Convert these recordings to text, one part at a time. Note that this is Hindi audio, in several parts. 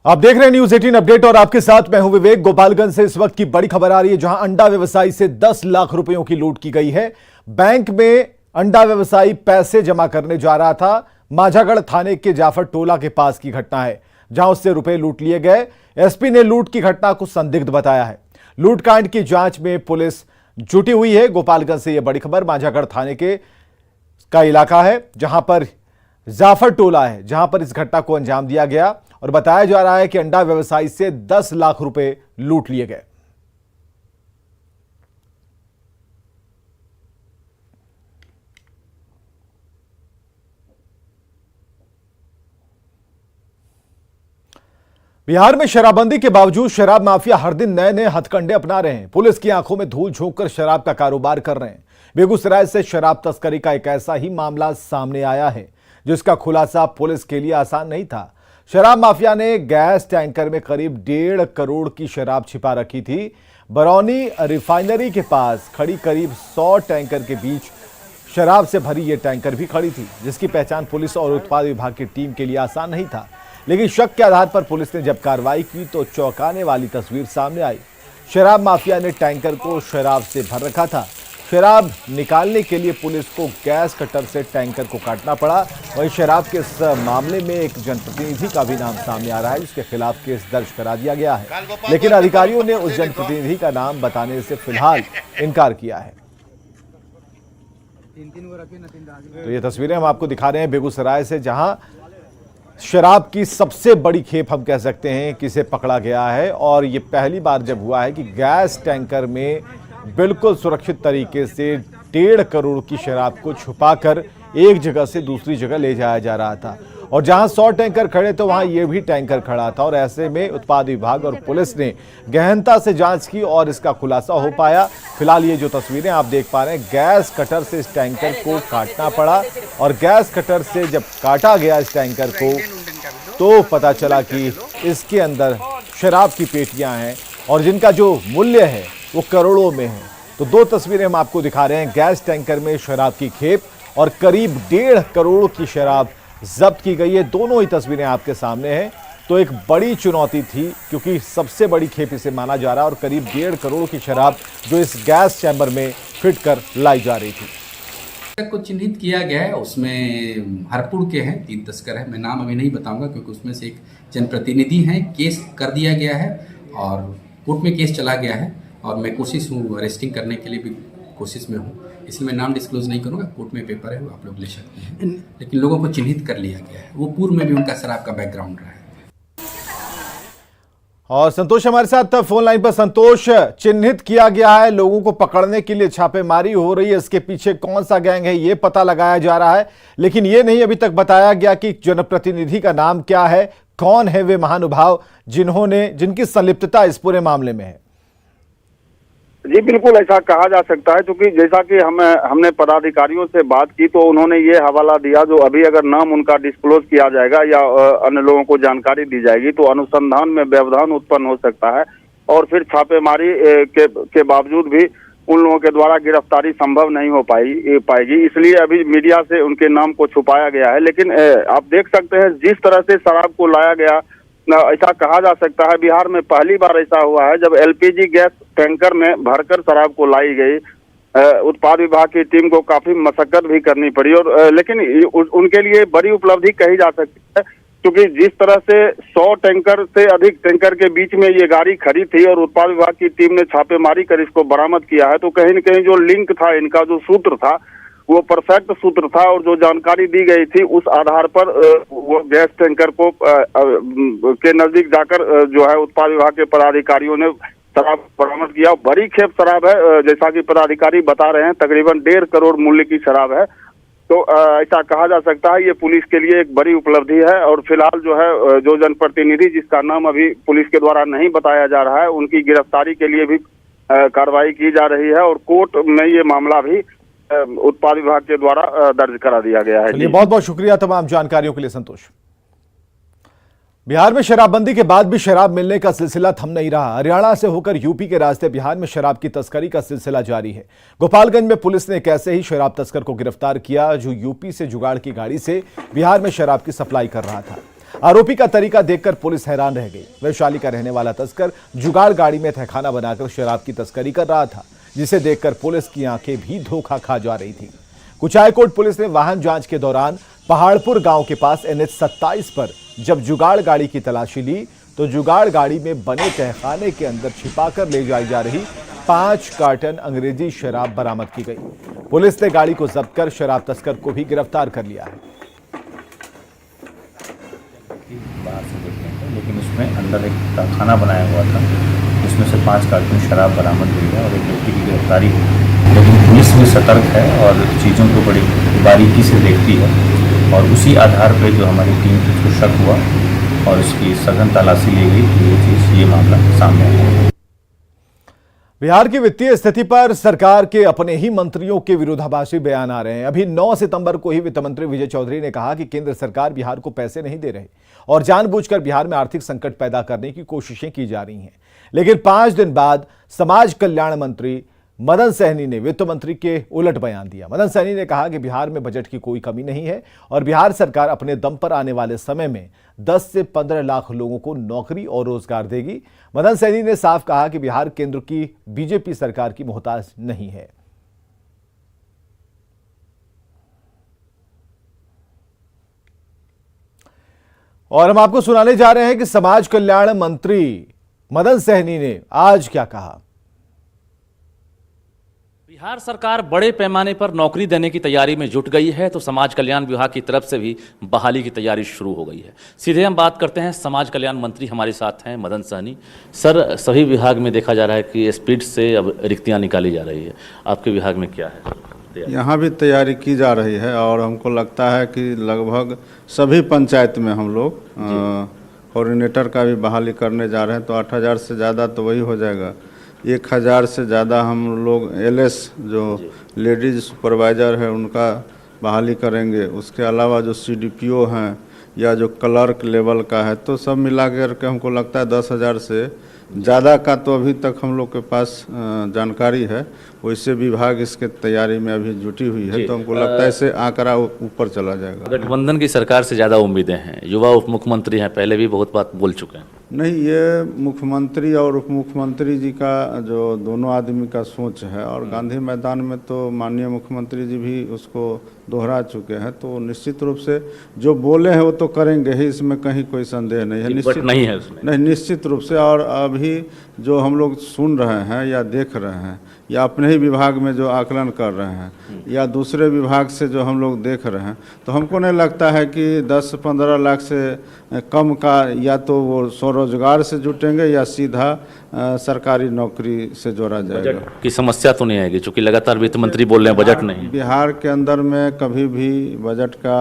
आप देख रहे हैं न्यूज 18 अपडेट और आपके साथ मैं हूं विवेक। गोपालगंज से इस वक्त की बड़ी खबर आ रही है, जहां अंडा व्यवसायी से 10 लाख रुपयों की लूट की गई है। बैंक में अंडा व्यवसायी पैसे जमा करने जा रहा था। माझागढ़ थाने के जाफर टोला के पास की घटना है, जहां उससे रुपए लूट लिए गए। एसपी ने लूट की घटना को संदिग्ध बताया है। लूटकांड की जांच में पुलिस जुटी हुई है। गोपालगंज से यह बड़ी खबर माझागढ़ थाने का इलाका है, जहां पर जाफर टोला है, जहां पर इस घटना को अंजाम दिया गया और बताया जा रहा है कि अंडा व्यवसायी से 10 लाख रुपए लूट लिए गए। बिहार में शराबबंदी के बावजूद शराब माफिया हर दिन नए नए हथकंडे अपना रहे हैं। पुलिस की आंखों में धूल झोंक कर शराब का कारोबार कर रहे हैं। बेगूसराय से शराब तस्करी का एक ऐसा ही मामला सामने आया है, जिसका खुलासा पुलिस के लिए आसान नहीं था। शराब माफिया ने गैस टैंकर में करीब 1.5 करोड़ की शराब छिपा रखी थी। बरौनी रिफाइनरी के पास खड़ी करीब 100 टैंकर के बीच शराब से भरी ये टैंकर भी खड़ी थी, जिसकी पहचान पुलिस और उत्पाद विभाग की टीम के लिए आसान नहीं था। लेकिन शक के आधार पर पुलिस ने जब कार्रवाई की तो चौंकाने वाली तस्वीर सामने आई। शराब माफिया ने टैंकर को शराब से भर रखा था। शराब निकालने के लिए पुलिस को गैस कटर से टैंकर को काटना पड़ा। वहीं शराब के इस मामले में एक जनप्रतिनिधि का भी नाम सामने आ रहा है, जिसके खिलाफ केस दर्ज करा दिया गया है। लेकिन अधिकारियों ने उस जनप्रतिनिधि का नाम बताने से फिलहाल इनकार किया है। तो ये तस्वीरें हम आपको दिखा रहे हैं बेगूसराय से, जहां शराब की सबसे बड़ी खेप हम कह सकते हैं कि इसे पकड़ा गया है। और ये पहली बार जब हुआ है कि गैस टैंकर में बिल्कुल सुरक्षित तरीके से 1.5 करोड़ की शराब को छुपाकर एक जगह से दूसरी जगह ले जाया जा रहा था। और जहां 100 टैंकर खड़े तो वहां यह भी टैंकर खड़ा था। और ऐसे में उत्पाद विभाग और पुलिस ने गहनता से जांच की और इसका खुलासा हो पाया। फिलहाल ये जो तस्वीरें आप देख पा रहे हैं, गैस कटर से इस टैंकर को काटना पड़ा। और गैस कटर से जब काटा गया इस टैंकर को, तो पता चला कि इसके अंदर शराब की पेटियां हैं और जिनका जो मूल्य है वो करोड़ों में है। तो दो तस्वीरें हम आपको दिखा रहे हैं, गैस टैंकर में शराब की खेप और करीब 1.5 करोड़ की शराब जब्त की गई है। दोनों ही तस्वीरें आपके सामने हैं। तो एक बड़ी चुनौती थी, क्योंकि सबसे बड़ी खेप इसे माना जा रहा है और करीब 1.5 करोड़ की शराब जो इस गैस चैम्बर में फिट कर लाई जा रही थी। को चिन्हित किया गया है, उसमें हरपुर के हैं 3 तस्कर हैं। मैं नाम अभी नहीं बताऊंगा क्योंकि उसमें से एक जनप्रतिनिधि हैं। केस कर दिया गया है और कोर्ट में केस चला गया है और मैं कोशिश हूँ अरेस्टिंग करने के लिए भी कोशिश में हूँ, इसलिए मैं नाम डिस्क्लोज नहीं करूँगा। कोर्ट में पेपर है, वो आप लोग ले सकते हैं। लेकिन लोगों को चिन्हित कर लिया गया है। वो पूर्व में भी उनका शराब का बैकग्राउंड रहा है। और संतोष हमारे साथ फोन लाइन पर। संतोष, चिन्हित किया गया है, लोगों को पकड़ने के लिए छापेमारी हो रही है, इसके पीछे कौन सा गैंग है ये पता लगाया जा रहा है, लेकिन ये नहीं अभी तक बताया गया कि जनप्रतिनिधि का नाम क्या है, कौन है वे महानुभाव जिनकी संलिप्तता इस पूरे मामले में है। जी बिल्कुल ऐसा कहा जा सकता है, क्योंकि जैसा कि हमने पदाधिकारियों से बात की तो उन्होंने ये हवाला दिया, जो अभी अगर नाम उनका डिस्क्लोज किया जाएगा या अन्य लोगों को जानकारी दी जाएगी तो अनुसंधान में व्यवधान उत्पन्न हो सकता है और फिर छापेमारी के बावजूद भी उन लोगों के द्वारा गिरफ्तारी संभव नहीं हो पाएगी। इसलिए अभी मीडिया से उनके नाम को छुपाया गया है। लेकिन आप देख सकते हैं जिस तरह से शराब को लाया गया, ऐसा कहा जा सकता है बिहार में पहली बार ऐसा हुआ है जब एलपीजी गैस टैंकर में भरकर शराब को लाई गई। उत्पाद विभाग की टीम को काफी मशक्कत भी करनी पड़ी और लेकिन उनके लिए बड़ी उपलब्धि कही जा सकती है, क्योंकि जिस तरह से 100 टैंकर से अधिक टैंकर के बीच में ये गाड़ी खड़ी थी और उत्पाद विभाग की टीम ने छापेमारी कर इसको बरामद किया है, तो कहीं न कहीं जो लिंक था, इनका जो सूत्र था वो परफेक्ट सूत्र था। और जो जानकारी दी गई थी उस आधार पर वो गैस टैंकर को के नजदीक जाकर जो है उत्पाद विभाग के पदाधिकारियों ने शराब बरामद किया। बड़ी खेप शराब है, जैसा कि पदाधिकारी बता रहे हैं, तकरीबन 1.5 करोड़ मूल्य की शराब है। तो ऐसा कहा जा सकता है ये पुलिस के लिए एक बड़ी उपलब्धि है। और फिलहाल जो है जो जनप्रतिनिधि जिसका नाम अभी पुलिस के द्वारा नहीं बताया जा रहा है, उनकी गिरफ्तारी के लिए भी कार्रवाई की जा रही है और कोर्ट में ये मामला भी उत्पाद विभाग के द्वारा दर्ज करा दिया गया है। बहुत बहुत शुक्रिया तमाम जानकारियों के लिए संतोष। बिहार में शराबबंदी के बाद भी शराब मिलने का सिलसिला थम नहीं रहा। हरियाणा से होकर यूपी के रास्ते बिहार में शराब की तस्करी का सिलसिला जारी है। गोपालगंज में पुलिस ने एक ऐसे ही शराब तस्कर को गिरफ्तार किया जो यूपी से जुगाड़ की गाड़ी से बिहार में शराब की सप्लाई कर रहा था। आरोपी का तरीका देखकर पुलिस हैरान रह गई। वैशाली का रहने वाला तस्कर जुगाड़ गाड़ी में तहखाना बनाकर शराब की तस्करी कर रहा था, जिसे देखकर पुलिस की आंखें भी धोखा खा जा रही थी। कुचायकोट पुलिस ने वाहन जांच के दौरान पहाड़पुर गांव के पास NH 27 पर जब जुगाड़ गाड़ी की तलाशी ली तो जुगाड़ गाड़ी में बने तहखाने के अंदर छिपाकर ले जाई जा रही 5 कार्टन अंग्रेजी शराब बरामद की गई। पुलिस ने गाड़ी को जब्त कर शराब तस्कर को भी गिरफ्तार कर लिया है। बाहर से देख रहे थे, लेकिन उसमें अंदर एक तहखाना बनाया हुआ था, जिसमें से 5 कार्टन शराब बरामद हुई है और एक व्यक्ति की गिरफ्तारी हुई। लेकिन पुलिस भी सतर्क है और चीज़ों को बड़ी बारीकी से देखती है और उसी आधार पर जो हमारी टीम को शक हुआ और उसकी सघन तलाशी ली गई तो ये मामला सामने आया। बिहार की वित्तीय स्थिति पर सरकार के अपने ही मंत्रियों के विरोधाभासी बयान आ रहे हैं। अभी 9 सितंबर को ही वित्त मंत्री विजय चौधरी ने कहा कि केंद्र सरकार बिहार को पैसे नहीं दे रही और जानबूझकर बिहार में आर्थिक संकट पैदा करने की कोशिशें की जा रही हैं। लेकिन 5 दिन बाद समाज कल्याण मंत्री मदन सहनी ने वित्त मंत्री के उलट बयान दिया। मदन सहनी ने कहा कि बिहार में बजट की कोई कमी नहीं है और बिहार सरकार अपने दम पर आने वाले समय में 10 से 15 लाख लोगों को नौकरी और रोजगार देगी। मदन सहनी ने साफ कहा कि बिहार केंद्र की बीजेपी सरकार की मोहताज नहीं है। और हम आपको सुनाने जा रहे हैं कि समाज कल्याण मंत्री मदन सहनी ने आज क्या कहा। बिहार सरकार बड़े पैमाने पर नौकरी देने की तैयारी में जुट गई है, तो समाज कल्याण विभाग की तरफ से भी बहाली की तैयारी शुरू हो गई है। सीधे हम बात करते हैं, समाज कल्याण मंत्री हमारे साथ हैं मदन सहनी। सर, सभी विभाग में देखा जा रहा है कि स्पीड से अब रिक्तियां निकाली जा रही है, आपके विभाग में क्या है? यहाँ भी तैयारी की जा रही है और हमको लगता है कि लगभग सभी पंचायत में हम लोग कोऑर्डिनेटर का भी बहाली करने जा रहे हैं। तो 8000 से ज़्यादा तो वही हो जाएगा। 1000 से ज़्यादा हम लोग LS जो लेडीज सुपरवाइज़र है उनका बहाली करेंगे। उसके अलावा जो CDPO हैं या जो क्लर्क लेवल का है, तो सब मिला करके हमको लगता है 10,000 से ज़्यादा का तो अभी तक हम लोग के पास जानकारी है। वैसे विभाग इसके तैयारी में अभी जुटी हुई है, तो हमको लगता है इससे आंकड़ा ऊपर चला जाएगा। गठबंधन की सरकार से ज़्यादा उम्मीदें हैं, युवा उप मुख्यमंत्री हैं, पहले भी बहुत बात बोल चुके हैं। नहीं, ये मुख्यमंत्री और उप मुख्यमंत्री जी का जो दोनों आदमी का सोच है और गांधी मैदान में तो माननीय मुख्यमंत्री जी भी उसको दोहरा चुके हैं। तो निश्चित रूप से जो बोले हैं वो तो करेंगे ही, इसमें कहीं कोई संदेह नहीं है। निश्चित नहीं है उसमें, नहीं, निश्चित रूप से। और अभी जो हम लोग सुन रहे हैं या देख रहे हैं या अपने ही विभाग में जो आकलन कर रहे हैं या दूसरे विभाग से जो हम लोग देख रहे हैं, तो हमको नहीं लगता है कि 10-15 लाख से कम का या तो वो स्वरोजगार से जुटेंगे या सीधा सरकारी नौकरी से जोड़ा जाएगा। बजट की समस्या तो नहीं आएगी, क्योंकि लगातार वित्त मंत्री बोल रहे हैं बजट नहीं। बिहार के अंदर में कभी भी बजट का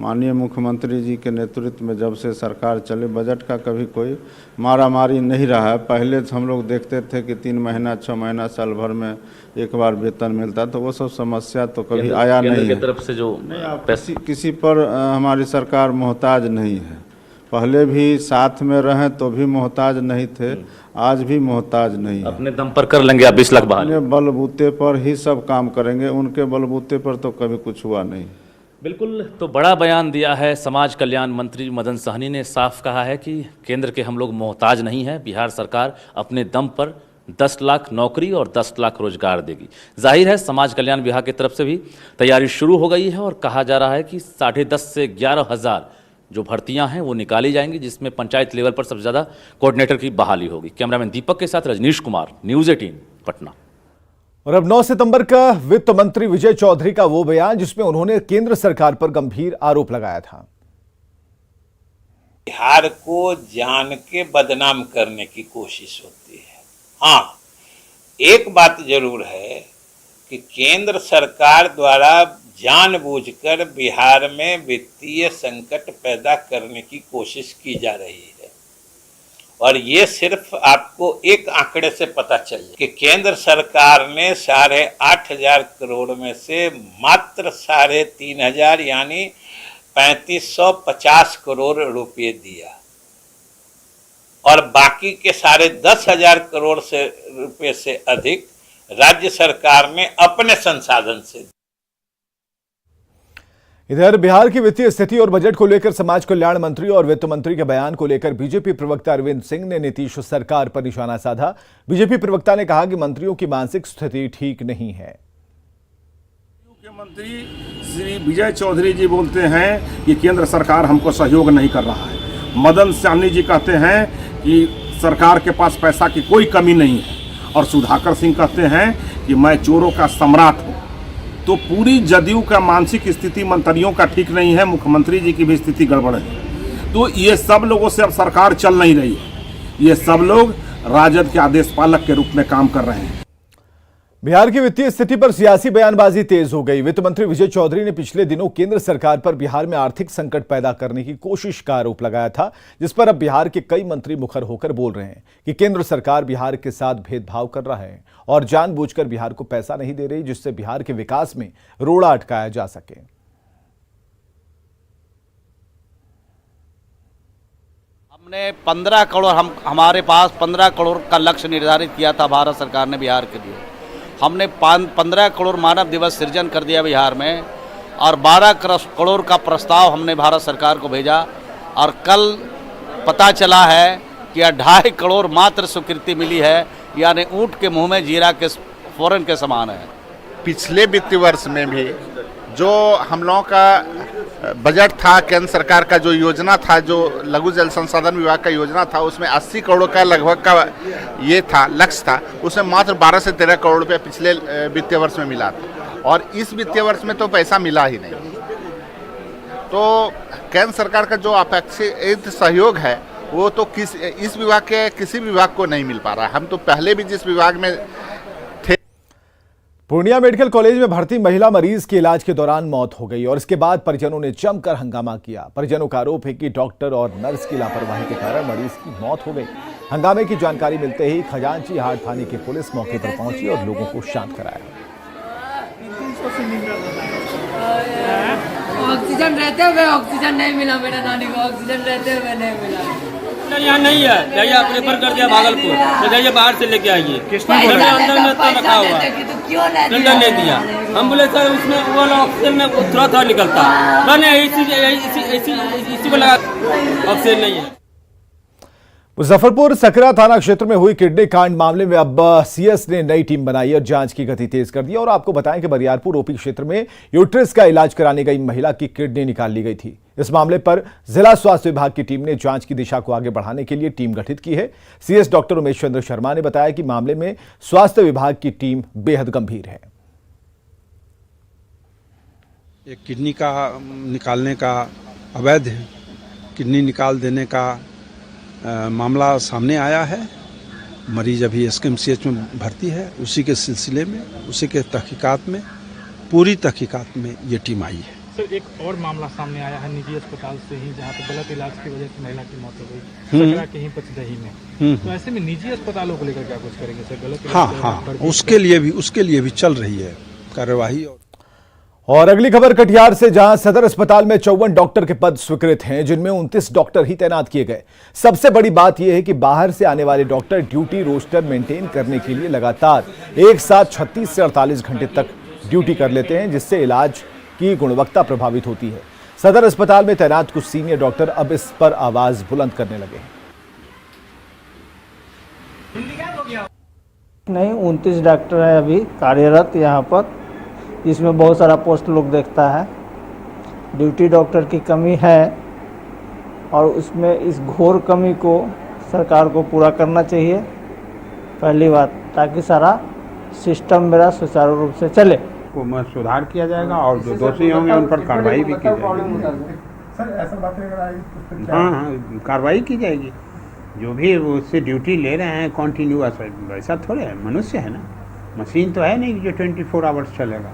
माननीय मुख्यमंत्री जी के नेतृत्व में जब से सरकार चले, बजट का कभी कोई मारामारी नहीं रहा है। पहले हम लोग देखते थे कि 3 महीना 6 महीना साल भर में एक बार वेतन मिलता, तो वो सब समस्या तो कभी आया नहीं है। तरफ से जो किसी पर हमारी सरकार मोहताज नहीं है। पहले भी साथ में रहें तो भी मोहताज नहीं थे, आज भी मोहताज नहीं है। अपने दम पर कर लेंगे आप 20 लाख बहाली, अपने बलबूते पर ही सब काम करेंगे, उनके बलबूते पर तो कभी कुछ हुआ नहीं। बिल्कुल। तो बड़ा बयान दिया है समाज कल्याण मंत्री मदन सहनी ने, साफ कहा है कि केंद्र के हम लोग मोहताज नहीं है, बिहार सरकार अपने दम पर 10 लाख नौकरी और 10 लाख रोजगार देगी। जाहिर है समाज कल्याण विभाग की तरफ से भी तैयारी शुरू हो गई है और कहा जा रहा है कि 10.5 से 11,000 जो भर्तियां हैं वो निकाली जाएंगी, जिसमें पंचायत लेवल पर सबसे ज़्यादा कोऑर्डिनेटर की बहाली होगी। कैमरामैन दीपक के साथ रजनीश कुमार, न्यूज़ 18 पटना। और अब 9 सितंबर का वित्त मंत्री विजय चौधरी का वो बयान जिसमें उन्होंने केंद्र सरकार पर गंभीर आरोप लगाया था। बिहार को जान के बदनाम करने की कोशिश होती है। हाँ, एक बात जरूर है कि केंद्र सरकार द्वारा जानबूझकर बिहार में वित्तीय संकट पैदा करने की कोशिश की जा रही है। और ये सिर्फ आपको एक आंकड़े से पता चल जाए कि केंद्र सरकार ने 8,500 करोड़ में से मात्र 3,500 यानी 3,550 करोड़ रुपए दिया और बाकी के 10,500 करोड़ से रुपए से अधिक राज्य सरकार ने अपने संसाधन से। इधर बिहार की वित्तीय स्थिति और बजट को लेकर समाज कल्याण मंत्री और वित्त मंत्री के बयान को लेकर बीजेपी प्रवक्ता अरविंद सिंह ने नीतीश सरकार पर निशाना साधा। बीजेपी प्रवक्ता ने कहा कि मंत्रियों की मानसिक स्थिति ठीक नहीं है। मुख्यमंत्री श्री विजय चौधरी जी बोलते हैं कि केंद्र सरकार हमको सहयोग नहीं कर रहा है। मदन साहनी जी कहते हैं कि सरकार के पास पैसा की कोई कमी नहीं है, और सुधाकर सिंह कहते हैं कि मैं चोरों का सम्राट हूँ। तो पूरी जदयू का मानसिक स्थिति मंत्रियों का ठीक नहीं है, मुख्यमंत्री जी की भी स्थिति गड़बड़ है। तो ये सब लोगों से अब सरकार चल नहीं रही है। ये सब लोग राजद के आदेश पालक के रूप में काम कर रहे हैं। बिहार की वित्तीय स्थिति पर सियासी बयानबाजी तेज हो गई। वित्त मंत्री विजय चौधरी ने पिछले दिनों केंद्र सरकार पर बिहार में आर्थिक संकट पैदा करने की कोशिश का आरोप लगाया था, जिस पर अब बिहार के कई मंत्री मुखर होकर बोल रहे हैं कि केंद्र सरकार बिहार के साथ भेदभाव कर रहा है और जानबूझकर बिहार को पैसा नहीं दे रही, जिससे बिहार के विकास में रोड़ा अटकाया जा सके। हमने 15 करोड़ हमारे पास 15 करोड़ का लक्ष्य निर्धारित किया था भारत सरकार ने बिहार के लिए। हमने 15 करोड़ मानव दिवस सृजन कर दिया बिहार में, और 12 करोड़ का प्रस्ताव हमने भारत सरकार को भेजा, और कल पता चला है कि 2.5 करोड़ मात्र स्वीकृति मिली है, यानी ऊँट के मुंह में जीरा के फौरन के समान है। पिछले वित्तीय वर्ष में भी जो हम लोगों का बजट था, केंद्र सरकार का जो योजना था, जो लघु जल संसाधन विभाग का योजना था, उसमें 80 करोड़ का लगभग का ये था लक्ष्य था, उसमें मात्र 12 से 13 करोड़ रुपये पिछले वित्तीय वर्ष में मिला था, और इस वित्तीय वर्ष में तो पैसा मिला ही नहीं। तो केंद्र सरकार का जो अपेक्षित सहयोग है वो तो इस विभाग के किसी विभाग को नहीं मिल पा रहा है। हम तो पहले भी जिस विभाग में थे। पूर्णिया मेडिकल कॉलेज में भर्ती महिला मरीज के इलाज के दौरान मौत हो गई और इसके बाद परिजनों ने जमकर हंगामा किया। परिजनों का आरोप है कि डॉक्टर और नर्स की लापरवाही के कारण मरीज की मौत हो गई। हंगामे की जानकारी मिलते ही खजांची हाट थाने की पुलिस मौके पर पहुंची और लोगों को शांत कराया। ऑक्सीजन रहते हुए ऑक्सीजन नहीं मिला, मेरे नानी को ऑक्सीजन रहते हुए नहीं मिला। यहाँ नहीं है, जाइए प्रेफर कर दिया भागलपुर, तो जाइए बाहर से लेके आइए। अंदर में तो रखा हुआ सिलेंडर नहीं दिया। हम बोले सर उसमें वो वाला ऑक्सीजन में थोड़ा थोड़ा निकलता, मैंने इसी को लगा, ऑक्सीजन नहीं है। मुजफ्फरपुर सकरा थाना क्षेत्र में हुई किडनी कांड मामले में अब सीएस ने नई टीम बनाई और जांच की गति तेज कर दी। और आपको बताएं कि बरियारपुर ओपी क्षेत्र में यूट्रस का इलाज कराने गई महिला की किडनी निकाल ली गई थी। इस मामले पर जिला स्वास्थ्य विभाग की टीम ने जांच की दिशा को आगे बढ़ाने के लिए टीम गठित की है। सीएस डॉक्टर उमेश चंद्र शर्मा ने बताया कि मामले में स्वास्थ्य विभाग की टीम बेहद गंभीर है। एक किडनी का निकालने का अवैध किडनी निकाल देने का मामला सामने आया है। मरीज अभी एसकेएमसीएच में भर्ती है। उसी के सिलसिले में, उसी के तहकीकात में, पूरी तहकीकात में ये टीम आई है। सर, एक और मामला सामने आया है निजी अस्पताल से ही, जहाँ पे गलत इलाज की वजह से महिला की मौत हो गई, सकरा के ही पचदही में। तो ऐसे में निजी अस्पतालों को लेकर क्या कुछ करेंगे सर? गलत हाँ, उसके लिए भी चल रही है कार्यवाही। और अगली खबर कटिहार से, जहां सदर अस्पताल में 54 डॉक्टर के पद स्वीकृत हैं, जिनमें 29 डॉक्टर ही तैनात किए गए। सबसे बड़ी बात यह है कि बाहर से आने वाले डॉक्टर ड्यूटी रोस्टर मेंटेन करने के लिए लगातार एक साथ 36 से 48 घंटे तक ड्यूटी कर लेते हैं, जिससे इलाज की गुणवत्ता प्रभावित होती है। सदर अस्पताल में तैनात कुछ सीनियर डॉक्टर अब इस पर आवाज बुलंद करने लगे हैं। नहीं, 29 डॉक्टर है अभी कार्यरत यहाँ पर, इसमें बहुत सारा पोस्ट लोग देखता है। ड्यूटी डॉक्टर की कमी है और उसमें इस घोर कमी को सरकार को पूरा करना चाहिए, पहली बात, ताकि सारा सिस्टम मेरा सुचारू रूप से चले। को सुधार किया जाएगा और जो दोषी होंगे उन पर कार्रवाई भी की जाएगी। सर, ऐसा बात है, हाँ, कार्रवाई की जाएगी। जो भी उससे ड्यूटी ले रहे हैं कॉन्टिन्यूअस, वैसा थोड़े है, मनुष्य है ना, मशीन तो है नहीं जो 24 आवर्स चलेगा।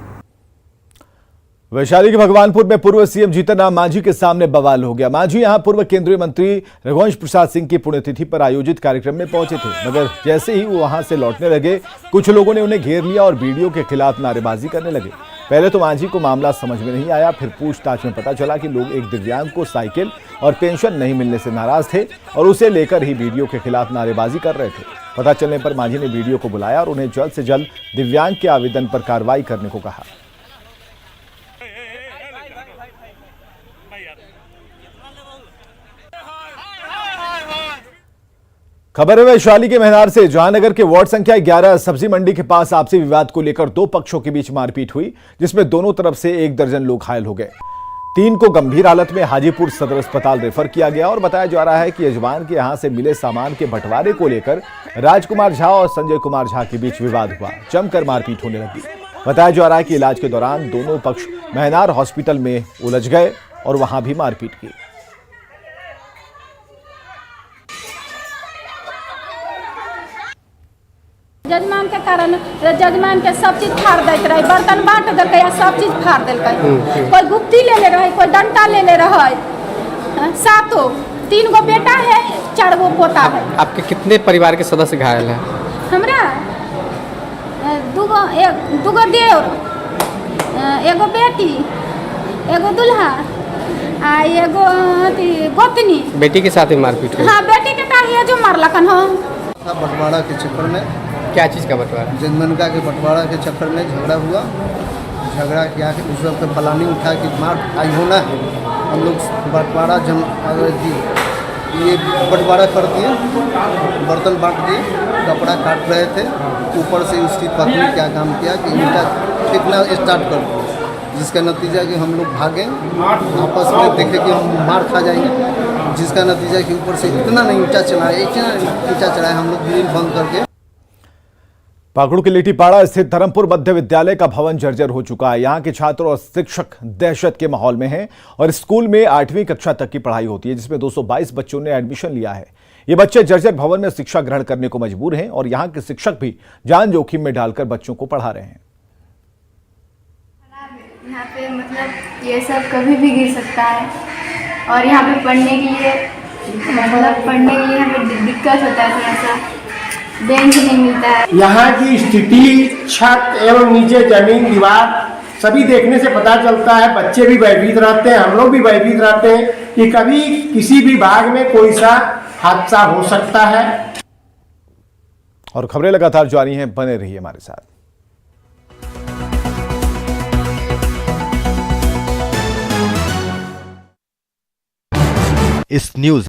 वैशाली के भगवानपुर में पूर्व सीएम जीतन राम मांझी के सामने बवाल हो गया। मांझी यहां पूर्व केंद्रीय मंत्री रघुवंश प्रसाद सिंह की पुण्यतिथि पर आयोजित कार्यक्रम में पहुंचे थे, मगर जैसे ही वो वहां से लौटने लगे, कुछ लोगों ने उन्हें घेर लिया और वीडियो के खिलाफ नारेबाजी करने लगे। पहले तो मांझी को मामला समझ में नहीं आया, फिर पूछताछ में पता चला कि लोग एक दिव्यांग को साइकिल और पेंशन नहीं मिलने से नाराज थे और उसे लेकर ही वीडियो के खिलाफ नारेबाजी कर रहे थे। पता चलने पर मांझी ने वीडियो को बुलाया और उन्हें जल्द से जल्द दिव्यांग के आवेदन पर कार्रवाई करने को कहा। खबर है वैशाली के मेहनार से, जहांनगर के वार्ड संख्या 11 सब्जी मंडी के पास आपसी विवाद को लेकर दो पक्षों के बीच मारपीट हुई, जिसमें दोनों तरफ से 1 दर्जन लोग घायल हो गए। 3 को गंभीर हालत में हाजीपुर सदर अस्पताल रेफर किया गया और बताया जा रहा है कि यजमान के यहां से मिले सामान के बंटवारे को लेकर राजकुमार झा और संजय कुमार झा के बीच विवाद हुआ, जमकर मारपीट होने लगी। बताया जा रहा है कि इलाज के दौरान दोनों पक्ष मेहनार हॉस्पिटल में उलझ गए और वहां भी मारपीट की। जजमान के कारण जजमान के सब चीज फाड़ देते रहे, बर्तन बांट देलकै या सब चीज फाड़ देलकै। कोई गुप्ती ले रहे, कोई डंटा ले रहे। 3 गो बेटा है, 4 गो पोता है। आपके कितने परिवार के सदस्य घायल हैं? हमरा 2 गो देवर, 1 बेटी, 1 दुल्हा आ 1 गोतनी। बेटी के साथ ही मारपीट हुई? हाँ, बेटी के साथ ये जो मारलकन हो। बंटवारा के चक्कर में। क्या चीज़ का बंटवारा? जनमनका के बंटवारा के चक्कर में झगड़ा हुआ। झगड़ा किया कि उस वक्त प्लानिंग था कि मार आई होना है। हम लोग बंटवारा ये बंटवारा कर दिए, बर्तन बांट दिए, कपड़ा काट रहे थे। ऊपर से उसकी पत्नी क्या काम किया कि ईंटा फेंकना स्टार्ट कर दिया, जिसका नतीजा कि हम लोग भागे, आपस में देखे कि हम मार खा जाएंगे। जिसका नतीजा कि ऊपर से इतना नहीं ईंटा चलाया, हम लोग ग्रिल बंद करके। पाकुड़ के लिटीपाड़ा स्थित धर्मपुर मध्य विद्यालय का भवन जर्जर हो चुका है। यहाँ के छात्र और शिक्षक दहशत के माहौल में हैं और स्कूल में 8वीं कक्षा तक की पढ़ाई होती है, जिसमें 222 बच्चों ने एडमिशन लिया है। ये बच्चे जर्जर भवन में शिक्षा ग्रहण करने को मजबूर हैं और यहाँ के शिक्षक भी जान जोखिम में डालकर बच्चों को पढ़ा रहे हैं। यहाँ पे मतलब ये सब कभी भी गिर सकता है और यहाँ पे पढ़ने के लिए यहाँ पे दिक्कत होता है, थोड़ा सा बेंच नहीं मिलता है। यहाँ की स्थिति, छत एवं नीचे जमीन, दीवार सभी देखने से पता चलता है। बच्चे भी भयभीत रहते हैं, हम लोग भी भयभीत रहते हैं कि कभी किसी भी भाग में कोई सा हादसा हो सकता है। और खबरें लगातार जारी हैं, बने रहिए हमारे साथ। इस न्यूज